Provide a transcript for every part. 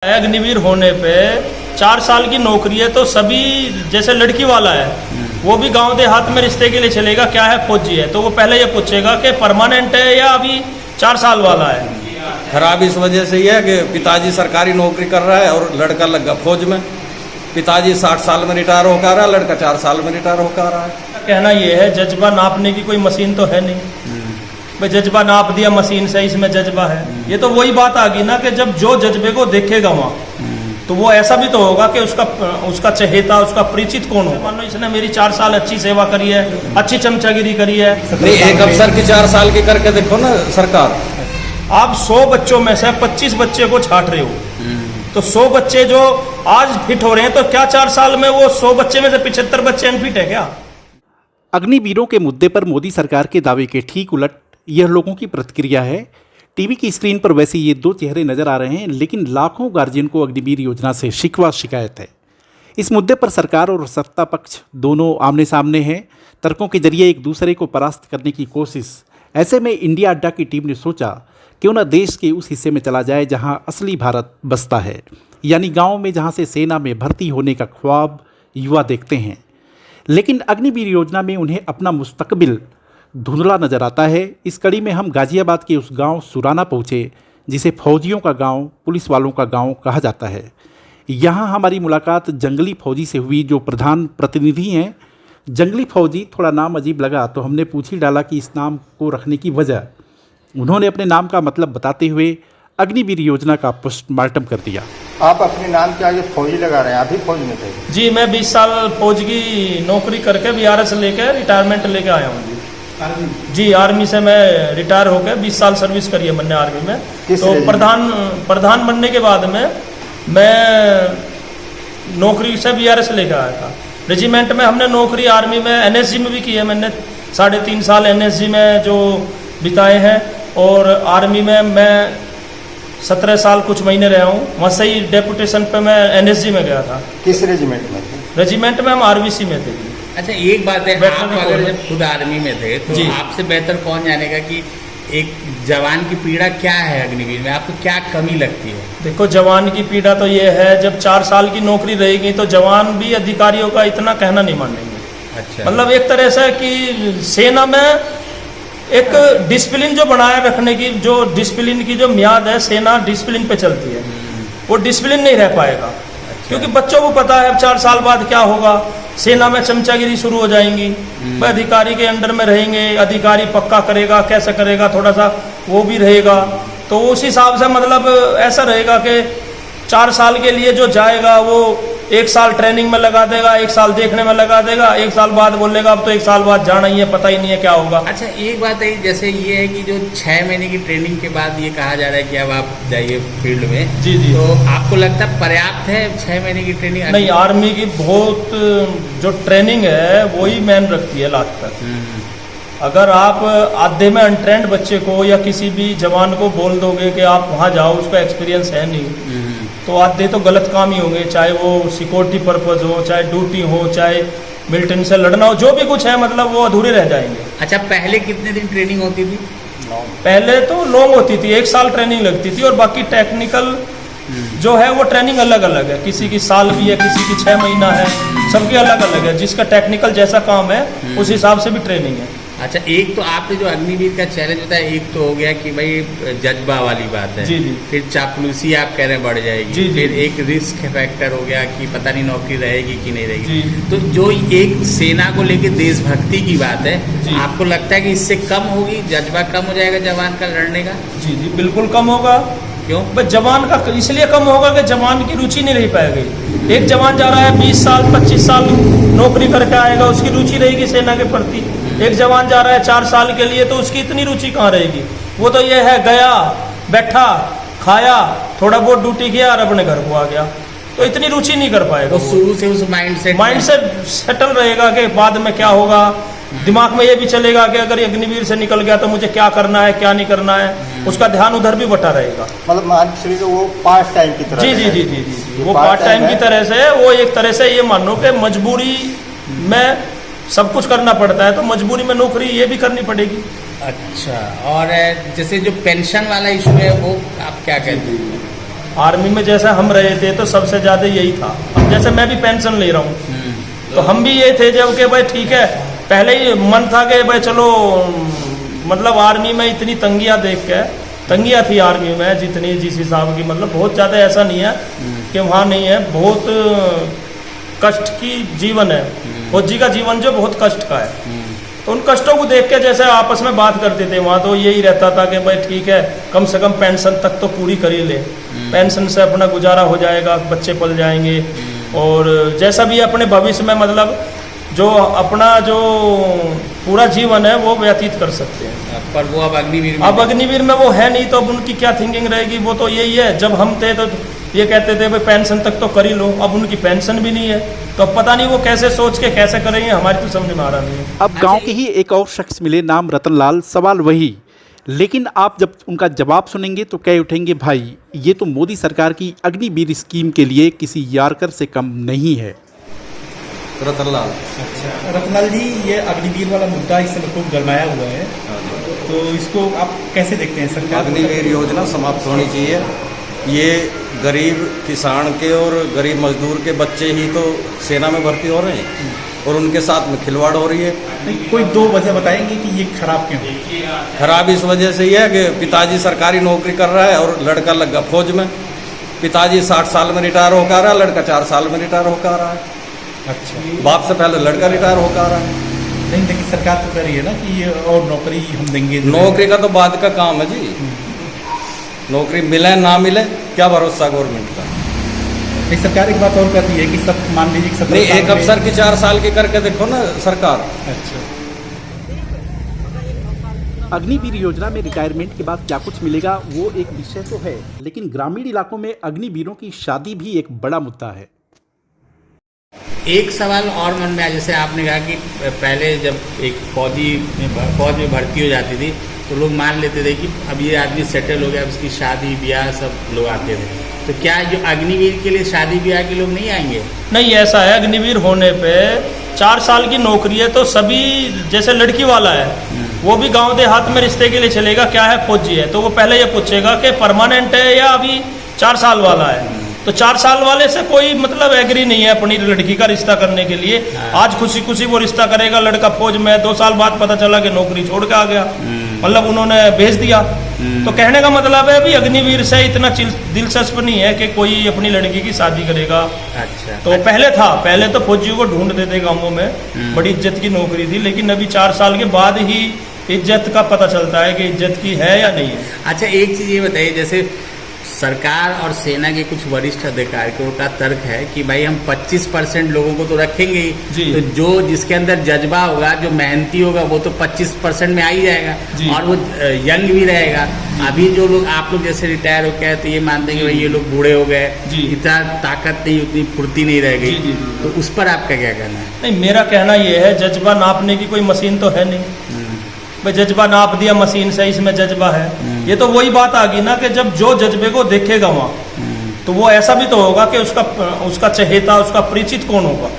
अग्निवीर होने पे 4 साल की नौकरी है तो सभी, जैसे लड़की वाला है वो भी गांव देहात में रिश्ते के लिए चलेगा, क्या है फौजी है तो वो पहले ये पूछेगा कि परमानेंट है या अभी 4 साल वाला है। खराब इस वजह से यह है कि पिताजी सरकारी नौकरी कर रहा है और लड़का लगा फौज में। पिताजी 60 साल में रिटायर होकर आ रहा है, लड़का 4 साल में रिटायर होकर आ रहा है। कहना ये है जज्बा नापने की कोई मशीन तो है नहीं, भाई जज्बा नाप दिया मशीन से, इसमें जज्बा है। ये तो वही बात आ गई ना कि जब जो जज्बे को देखेगा वहाँ तो वो ऐसा भी तो होगा कि उसका चहेता, उसका परिचित कौन हो। मान लो इसने मेरी 4 साल अच्छी सेवा करी है, अच्छी चमचागिरी करी है। नहीं, एक अफसर की 4 साल की करके देखो ना सरकार। आप 100 बच्चों में से 25 बच्चे को छाट रहे हो, तो 100 बच्चे जो आज फिट हो रहे हैं तो क्या 4 साल में वो 100 बच्चे में से 75 बच्चे अनफिट है क्या? अग्निवीरों के मुद्दे पर मोदी सरकार के दावे के ठीक उलट यह लोगों की प्रतिक्रिया है। टीवी की स्क्रीन पर वैसे ये 2 चेहरे नजर आ रहे हैं, लेकिन लाखों गार्जियन को अग्निवीर योजना से शिकवा शिकायत है। इस मुद्दे पर सरकार और सत्ता पक्ष दोनों आमने सामने हैं, तर्कों के जरिए एक दूसरे को परास्त करने की कोशिश। ऐसे में इंडिया अड्डा की टीम ने सोचा क्यों न देश के उस हिस्से में चला जाए जहां असली भारत बसता है, यानी गाँव में, जहाँ से सेना में भर्ती होने का ख्वाब युवा देखते हैं। लेकिन अग्निवीर योजना में उन्हें अपना मुस्तकबिल धुंधला नजर आता है। इस कड़ी में हम गाजियाबाद के उस गांव सुराना पहुंचे जिसे फौजियों का गांव, पुलिस वालों का गांव कहा जाता है। यहां हमारी मुलाकात जंगली फौजी से हुई जो प्रधान प्रतिनिधि हैं। जंगली फौजी थोड़ा नाम अजीब लगा तो हमने पूछ ही डाला कि इस नाम को रखने की वजह। उन्होंने अपने नाम का मतलब बताते हुए अग्निवीर योजना का पोस्टमार्टम कर दिया। आप अपने नाम के आगे फौजी लगा रहे हैं, अभी फौज में थे? जी, मैं 20 साल फौज की नौकरी करके बीआरएस लेकर रिटायरमेंट लेके आया हूँ। जी, आर्मी से मैं रिटायर होकर 20 साल सर्विस करी है मैंने आर्मी में। तो प्रधान बनने के बाद में मैं नौकरी से बीआरएस लेकर आया था। रेजिमेंट में हमने नौकरी आर्मी में एनएसजी में भी की है मैंने, 3.5 साल एनएसजी में जो बिताए हैं। और आर्मी में मैं 17 साल कुछ महीने रहा हूँ। वहाँ से ही डेपुटेशन पे मैं एनएसजी में गया था। किस रेजिमेंट में थे? रेजिमेंट में हम आरबीसी में थे। अच्छा, एक बात है, आप अगर जब खुद आर्मी में थे तो आपसे बेहतर कौन जानेगा कि एक जवान की पीड़ा क्या है अग्निवीर में, आपको क्या कमी लगती है? देखो, जवान की पीड़ा तो ये है, जब 4 साल की नौकरी रहेगी तो जवान भी अधिकारियों का इतना कहना नहीं मानेंगे। अच्छा, मतलब एक तरह से कि सेना में एक डिसिप्लिन जो बनाए रखने की, जो डिसिप्लिन की जो मियाद है, सेना डिसिप्लिन पे चलती है, वो डिसिप्लिन नहीं रह पाएगा। क्योंकि बच्चों को पता है 4 साल बाद क्या होगा, सेना में चमचागिरी शुरू हो जाएंगी। वह अधिकारी के अंडर में रहेंगे, अधिकारी पक्का करेगा, कैसे करेगा, थोड़ा सा वो भी रहेगा। तो उस हिसाब से मतलब ऐसा रहेगा कि 4 साल के लिए जो जाएगा वो 1 साल ट्रेनिंग में लगा देगा, 1 साल देखने में लगा देगा, 1 साल बाद बोलेगा अब तो 1 साल बाद जाना ही है, पता ही नहीं है क्या होगा। अच्छा, एक बात है, जैसे ये है कि जो 6 महीने की ट्रेनिंग के बाद ये कहा जा रहा है कि अब आप जाइए फील्ड में। जी जी। तो आपको लगता है पर्याप्त है 6 महीने की ट्रेनिंग? नहीं, आर्मी की बहुत जो ट्रेनिंग है वही मैन रखती है लास्ट तक। अगर आप आधे में अनट्रेंड बच्चे को या किसी भी जवान को बोल दोगे कि आप वहाँ जाओ, उसका एक्सपीरियंस है नहीं, तो आधे तो गलत काम ही होंगे, चाहे वो सिक्योरिटी पर्पज हो, चाहे ड्यूटी हो, चाहे मिलिट्री से लड़ना हो, जो भी कुछ है, मतलब वो अधूरे रह जाएंगे। अच्छा, पहले कितने दिन ट्रेनिंग होती थी? पहले तो लॉन्ग होती थी, 1 साल ट्रेनिंग लगती थी, और बाकी टेक्निकल जो है वो ट्रेनिंग अलग अलग है। किसी की साल भी है, किसी की 6 महीना है, सबकी अलग अलग है। जिसका टेक्निकल जैसा काम है उस हिसाब से भी ट्रेनिंग है। अच्छा, एक तो आपने जो अग्निवीर का चैलेंज होता है, एक तो हो गया कि भाई जज्बा वाली बात है। जी जी। फिर चापलूसी आप कह रहे हैं बढ़ जाएगी। जी जी। फिर एक रिस्क फैक्टर हो गया कि पता नहीं नौकरी रहेगी कि नहीं रहेगी। जी। तो जो एक सेना को लेके देशभक्ति की बात है, आपको लगता है कि इससे कम होगी, जज्बा कम हो जाएगा जवान का लड़ने का? जी जी, बिल्कुल कम होगा। क्यों? बस जवान का इसलिए कम होगा कि जवान की रुचि नहीं रह पाएगी। एक जवान जा रहा है 20 साल 25 साल नौकरी करके आएगा, उसकी रुचि रहेगी सेना के प्रति। एक जवान जा रहा है 4 साल के लिए, तो उसकी इतनी रुचि कहाँ रहेगी? वो तो ये है, गया, बैठा, खाया, थोड़ा बहुत ड्यूटी किया और अपने घर को आ गया, तो इतनी रुचि नहीं कर पाएगा। तो शुरू से उस माइंड से सेटल रहेगा कि बाद में क्या होगा। दिमाग में ये भी चलेगा कि अगर अग्निवीर से निकल गया तो मुझे क्या करना है, क्या नहीं करना है, उसका ध्यान उधर भी बटा रहेगा। मतलब मानसिक वो पार्ट टाइम की तरह। जी जी जी जी जी, वो पार्ट टाइम की तरह से, वो एक तरह से ये मानो कि मजबूरी में सब कुछ करना पड़ता है, तो मजबूरी में नौकरी ये भी करनी पड़ेगी। अच्छा, और जैसे जो पेंशन वाला इशू है वो आप क्या कहते हैं? आर्मी में जैसे हम रहे थे तो सबसे ज़्यादा यही था। अब जैसे मैं भी पेंशन ले रहा हूँ तो हम भी ये थे जब कि भाई ठीक है, पहले ही मन था कि भाई चलो मतलब आर्मी में इतनी तंगियाँ देख के, तंगियाँ थी आर्मी में जितनी जिस हिसाब की, मतलब बहुत ज़्यादा ऐसा नहीं है कि वहाँ नहीं है, बहुत कष्ट की जीवन है फौजी का जीवन जो बहुत कष्ट का है। तो उन कष्टों को देख के जैसे आपस में बात करते थे वहाँ, तो यही रहता था कि भाई ठीक है कम से कम पेंशन तक तो पूरी कर ही ले, पेंशन से अपना गुजारा हो जाएगा, बच्चे पल जाएंगे और जैसा भी अपने भविष्य में मतलब जो अपना जो पूरा जीवन है वो व्यतीत कर सकते हैं। पर वो अब अग्निवीर में, अब अग्निवीर में वो है नहीं, तो अब उनकी क्या थिंकिंग रहेगी? वो तो यही है, जब हम थे तो ये कहते थे भाई पेंशन तक तो कर ही लो, अब उनकी पेंशन भी नहीं है, तो अब पता नहीं वो कैसे सोच के कैसे करेंगे, हमारी तो समझ में आ रहा नहीं है। अब गांव के ही एक और शख्स मिले, नाम रतनलाल, सवाल वही, लेकिन आप जब उनका जवाब सुनेंगे तो कह उठेंगे भाई ये तो मोदी सरकार की अग्निवीर स्कीम के लिए किसी यारकर से कम नहीं है। रतनलाल। अच्छा रतनलाल जी, ये अग्निवीर वाला मुद्दा इस समय खूब गरमाया हुआ है, तो इसको आप कैसे देखते हैं? सरकार अग्निवीर योजना समाप्त होनी चाहिए। ये गरीब किसान के और गरीब मजदूर के बच्चे ही तो सेना में भर्ती हो रहे हैं और उनके साथ में खिलवाड़ हो रही है। नहीं, कोई दो वजह बताएंगे कि ये खराब क्यों है? खराब इस वजह से ये है कि पिताजी सरकारी नौकरी कर रहा है और लड़का लगा फौज में। पिताजी 60 साल में रिटायर होकर आ रहा है, लड़का 4 साल में रिटायर होकर आ रहा है। अच्छा, बाप से पहले लड़का रिटायर होकर आ रहा है। नहीं लेकिन सरकार तो कह रही है ना कि ये और नौकरी हम देंगे। नौकरी का तो बाद का काम है जी, नौकरी मिले ना मिले क्या भरोसा गवर्नमेंट का। नहीं, सरकार एक बात और कहती है कि सब मान लीजिए 17 नहीं, साल एक अफसर की 4 साल की करके देखो ना सरकार। अच्छा, अग्निवीर योजना में रिटायरमेंट के बाद क्या कुछ मिलेगा वो एक विषय तो है, लेकिन ग्रामीण इलाकों में अग्निवीरों की शादी भी एक बड़ा मुद्दा है। एक सवाल और मन में आया, जैसे आपने कहा कि पहले जब एक फौज में भर्ती हो जाती थी तो लोग मान लेते थे कि अब ये आदमी सेटल हो गया, अब इसकी शादी ब्याह सब लोग आते थे, तो क्या जो अग्निवीर के लिए शादी ब्याह के लोग नहीं आएंगे? नहीं, ऐसा है, अग्निवीर होने पे 4 साल की नौकरी है तो सभी, जैसे लड़की वाला है वो भी गांव देहात में रिश्ते के लिए चलेगा, क्या है फौजी है, तो वो पहले ये पूछेगा कि परमानेंट है या अभी 4 साल वाला है। तो 4 साल वाले से कोई मतलब एग्री नहीं है अपनी लड़की का रिश्ता करने के लिए। आज खुशी खुशी वो रिश्ता करेगा, लड़का फौज में, 2 साल बाद पता चला कि नौकरी छोड़ के आ गया, मतलब उन्होंने भेज दिया। तो कहने का मतलब है अभी अग्निवीर से इतना दिलचस्प नहीं है कि कोई अपनी लड़की की शादी करेगा। अच्छा, तो पहले था, पहले तो फौजियों को ढूंढते थे गाँवों में, बड़ी इज्जत की नौकरी थी, लेकिन अभी 4 साल के बाद ही इज्जत का पता चलता है कि इज्जत की है या नहीं है। अच्छा, एक चीज़ ये बताइए, जैसे सरकार और सेना के कुछ वरिष्ठ अधिकारियों का तर्क है कि भाई हम 25% लोगों को तो रखेंगे ही, तो जो जिसके अंदर जज्बा होगा, जो मेहनती होगा, वो तो 25% में आ ही जाएगा और वो यंग भी रहेगा। अभी जो लोग, आप लोग जैसे रिटायर हो गए तो ये मानते हैं कि भाई ये लोग बूढ़े हो गए, इतना ताकत नहीं, उतनी फुर्ती नहीं रह गई, तो उस पर आपका क्या कहना है? नहीं, मेरा कहना ये है, जज्बा नापने की कोई मशीन तो है नहीं भाई, जज्बा नाप दिया मशीन से, इसमें जज्बा है। ये तो वही बात आ गई ना कि जब जो जज्बे को देखेगा वहाँ, तो वो ऐसा भी तो होगा कि उसका चहेता, उसका परिचित कौन होगा,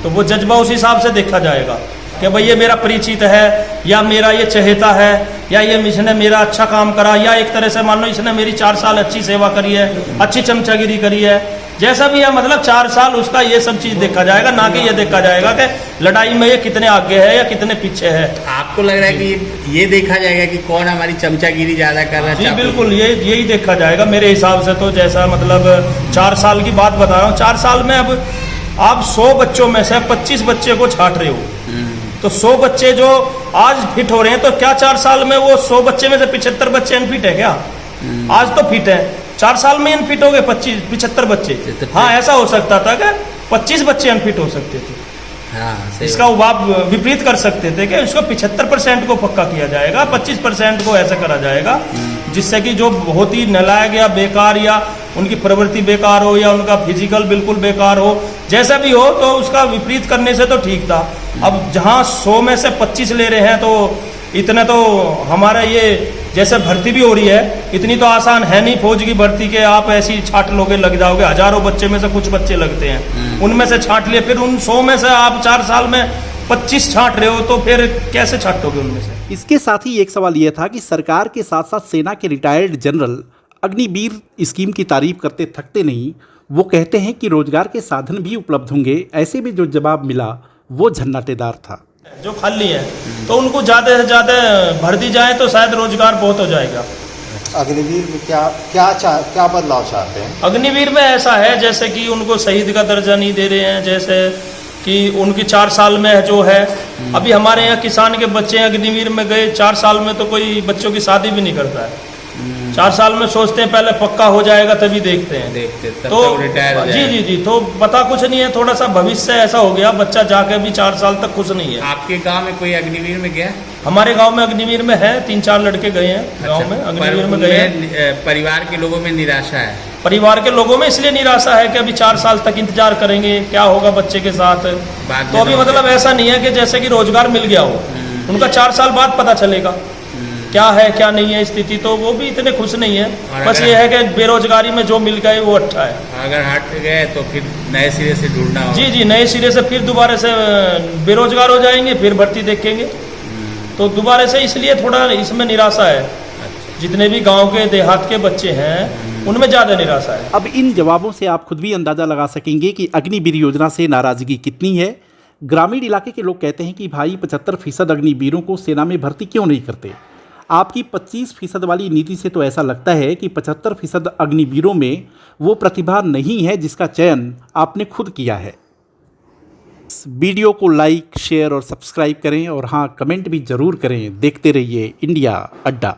तो वो जज्बा उस हिसाब से देखा जाएगा कि भाई ये मेरा परिचित है या मेरा ये चहेता है या ये इसने मेरा अच्छा काम करा, या एक तरह से मान लो इसने मेरी 4 साल अच्छी सेवा करी है, अच्छी चमचागिरी करी है, जैसा भी है, मतलब 4 साल उसका ये सब चीज देखा जाएगा, ना कि ये देखा जाएगा कि लड़ाई में ये कितने आगे है या कितने पीछे है। आपको लग रहा है कि ये देखा जाएगा कि कौन हमारी चमचागिरी ज्यादा कर रहा है? जी बिल्कुल, यही देखा जाएगा मेरे हिसाब से। तो जैसा मतलब 4 साल की बात बता रहा हूँ, 4 साल में अब आप 100 बच्चों में से 25 बच्चे को छाट रहे हो, तो 100 बच्चे जो आज फिट हो रहे हैं, तो क्या 4 साल में वो 100 बच्चे में से 75 बच्चे अनफिट है क्या? आज तो फिट है, 4 साल में अनफिट हो गए 75 बच्चे। हाँ, ऐसा हो सकता था कि 25 बच्चे अनफिट हो सकते थे। हाँ, इसका आप विपरीत कर सकते थे कि उसको 75% को पक्का किया जाएगा, 25% को ऐसा करा जाएगा, जिससे कि जो बहुत ही नालायक या बेकार या उनकी प्रवृत्ति बेकार हो या उनका फिजिकल बिल्कुल बेकार हो, जैसा भी हो, तो उसका विपरीत करने से तो ठीक था। अब जहाँ 100 में से 25 ले रहे हैं, तो इतने तो हमारा ये जैसे भर्ती भी हो रही है, इतनी तो आसान है नहीं फौज की भर्ती के आप ऐसी छाट लोगे, लग जाओगे। हजारों बच्चे में से कुछ बच्चे लगते हैं, उनमें से छाट लिए, फिर उन 100 में से आप 4 साल में 25 छाट रहे हो, तो फिर कैसे छाटोगे उनमें से? इसके साथ ही एक सवाल यह था कि सरकार के साथ साथ सेना के रिटायर्ड जनरल अग्निवीर स्कीम की तारीफ करते थकते नहीं। वो कहते हैं कि रोजगार के साधन भी उपलब्ध होंगे। ऐसे में जो जवाब मिला वो झन्नाटेदार था। जो खाली है तो उनको ज़्यादा से ज़्यादा भर दी जाए तो शायद रोजगार बहुत हो जाएगा। अग्निवीर में क्या बदलाव चाहते हैं? अग्निवीर में ऐसा है जैसे कि उनको शहीद का दर्जा नहीं दे रहे हैं, जैसे कि उनकी 4 साल में जो है, अभी हमारे यहाँ किसान के बच्चे अग्निवीर में गए 4 साल में तो कोई बच्चों की शादी भी नहीं करता है। 4 साल में सोचते हैं पहले पक्का हो जाएगा तभी देखते हैं। तो रिटायर जी तो पता कुछ नहीं है, थोड़ा सा भविष्य ऐसा हो गया, बच्चा जाके भी 4 साल तक खुश नहीं है। आपके गांव में कोई अग्निवीर में गया? हमारे गांव में अग्निवीर में है, 3-4 लड़के गए हैं गांव में, अग्निवीर में गए हैं। परिवार के लोगों में निराशा है। परिवार के लोगों में इसलिए निराशा है कि अभी 4 साल तक इंतजार करेंगे, क्या होगा बच्चे के साथ। तो अभी मतलब ऐसा नहीं है कि जैसे कि रोजगार मिल गया हो, उनका 4 साल बाद पता चलेगा क्या है क्या नहीं है स्थिति। तो वो भी इतने खुश नहीं है। बस ये है कि बेरोजगारी में जो मिल गए वो अच्छा है। अगर हट गए तो फिर नए सिरे से ढूंढना होगा। जी नए सिरे से फिर दोबारा से बेरोजगार हो जाएंगे, फिर भर्ती देखेंगे। तो दोबारा से इसलिए थोड़ा इसमें निराशा है। जितने भी गांव के देहात के बच्चे हैं उनमें ज़्यादा निराशा है। अब इन जवाबों से आप खुद भी अंदाज़ा लगा सकेंगे कि अग्निवीर योजना से नाराज़गी कितनी है। ग्रामीण इलाके के लोग कहते हैं कि भाई 75% अग्निवीरों को सेना में भर्ती क्यों नहीं करते। आपकी 25% वाली नीति से तो ऐसा लगता है कि 75% अग्निवीरों में वो प्रतिभा नहीं है जिसका चयन आपने खुद किया है। इस वीडियो को लाइक, शेयर और सब्सक्राइब करें और हाँ, कमेंट भी ज़रूर करें। देखते रहिए इंडिया अड्डा।